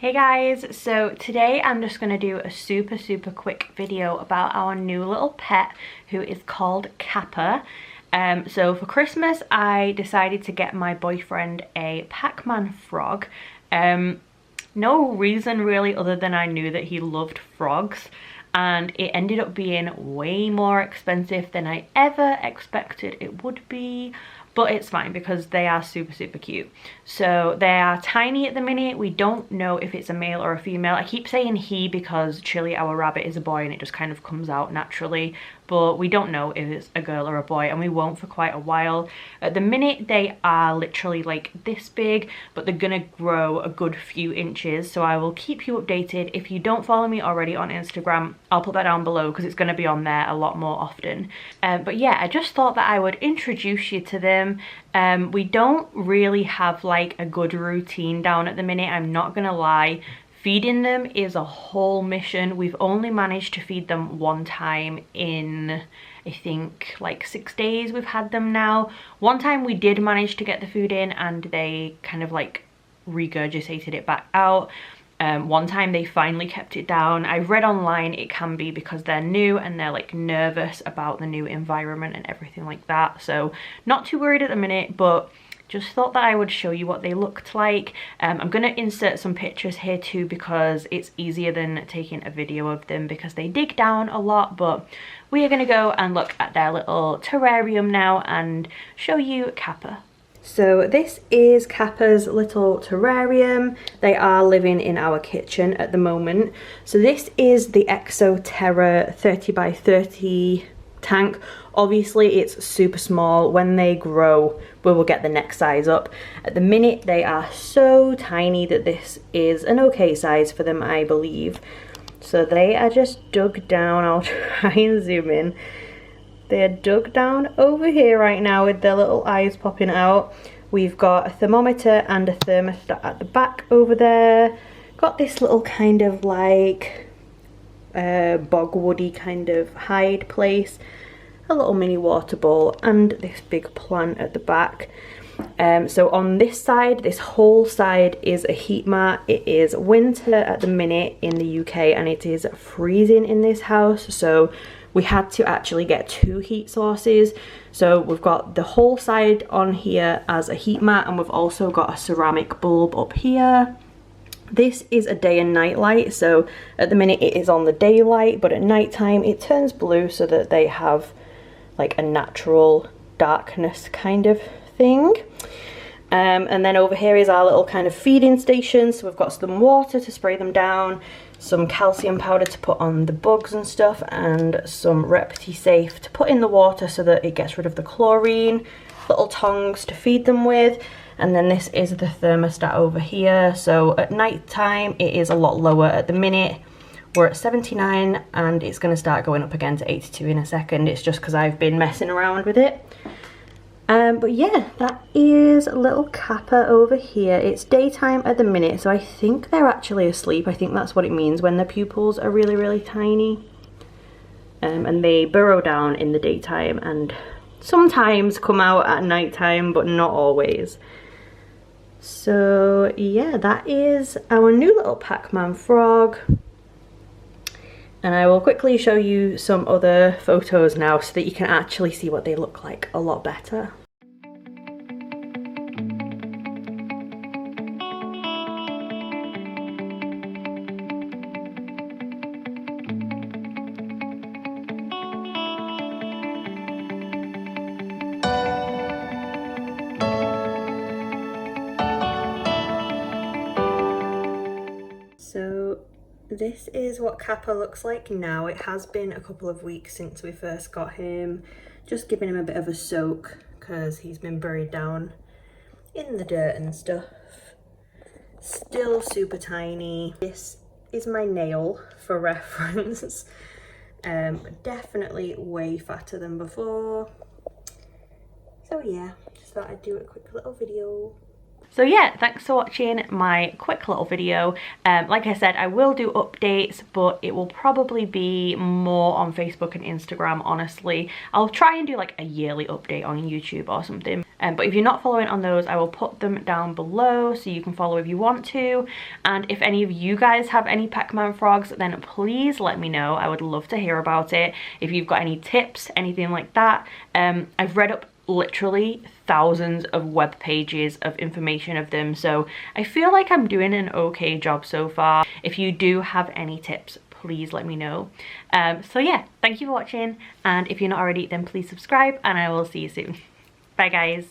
Hey guys, so today I'm just going to do a super quick video about our new little pet who is called Kappa. So for Christmas I decided to get my boyfriend a Pacman frog. No reason really other than I knew that he loved frogs, and it ended up being way more expensive than I ever expected it would be. But it's fine because they are super cute. So they are tiny at the minute. We don't know if it's a male or a female. I keep saying he because Chili, our rabbit, is a boy and it just kind of comes out naturally. But we don't know if it's a girl or a boy, and we won't for quite a while. At the minute they are literally like this big, but they're gonna grow a good few inches. So I will keep you updated. If you don't follow me already on Instagram, I'll put that down below because it's gonna be on there a lot more often. But yeah, I just thought that I would introduce you to them. We don't really have like a good routine down at the minute, I'm not gonna lie. Feeding them is a whole mission. We've only managed to feed them one time in, I think, like 6 days we've had them now. One time we did manage to get the food in and they kind of like regurgitated it back out. One time they finally kept it down. I read online it can be because they're new and they're like nervous about the new environment and everything like that. So not too worried at the minute, but just thought that I would show you what they looked like. I'm gonna insert some pictures here too because it's easier than taking a video of them because they dig down a lot. But we are gonna go and look at their little terrarium now and show you Kappa. So this is Kappa's little terrarium. They are living in our kitchen at the moment. So this is the Exo Terra 30 by 30 tank. Obviously it's super small. When they grow we will get the next size up. At the minute they are so tiny that this is an okay size for them, I believe. So they are just dug down. I'll try and zoom in. They're dug down over here right now with their little eyes popping out. We've got a thermometer and a thermostat at the back over there. Got this little kind of like bogwoody kind of hide place. A little mini water bowl and this big plant at the back. So on this side, this whole side is a heat mat. It is winter at the minute in the UK and it is freezing in this house, so we had to actually get 2 heat sources. So we've got the whole side on here as a heat mat and we've also got a ceramic bulb up here. This is a day and night light, so at the minute it is on the daylight, but at night time it turns blue so that they have like a natural darkness kind of thing. And then over here is our little kind of feeding station. So we've got some water to spray them down, some calcium powder to put on the bugs and stuff, and some Repti-Safe to put in the water so that it gets rid of the chlorine, little tongs to feed them with. And then this is the thermostat over here. So at night time it is a lot lower. At the minute we're at 79 and it's going to start going up again to 82 in a second. It's just because I've been messing around with it. But yeah, that is little Kappa over here. It's daytime at the minute, so I think they're actually asleep. I think that's what it means when their pupils are really tiny. And they burrow down in the daytime and sometimes come out at nighttime, but not always. So yeah, that is our new little Pacman frog. And I will quickly show you some other photos now so that you can actually see what they look like a lot better. So this is what Kappa looks like now. It has been a couple of weeks since we first got him. Just giving him a bit of a soak because he's been buried down in the dirt and stuff. Still super tiny. This is my nail for reference. Definitely way fatter than before. So yeah, just thought I'd do a quick little video. So yeah, thanks for watching my quick little video. Like I said, I will do updates, but it will probably be more on Facebook and Instagram, honestly. I'll try and do like a yearly update on YouTube or something. But if you're not following on those, I will put them down below so you can follow if you want to. And if any of you guys have any Pacman frogs, then please let me know. I would love to hear about it. If you've got any tips, anything like that. I've read up literally thousands of web pages of information of them, so I feel like I'm doing an okay job so far. If you do have any tips, please let me know. So yeah, thank you for watching, and if you're not already, then please subscribe, and I will see you soon. Bye guys.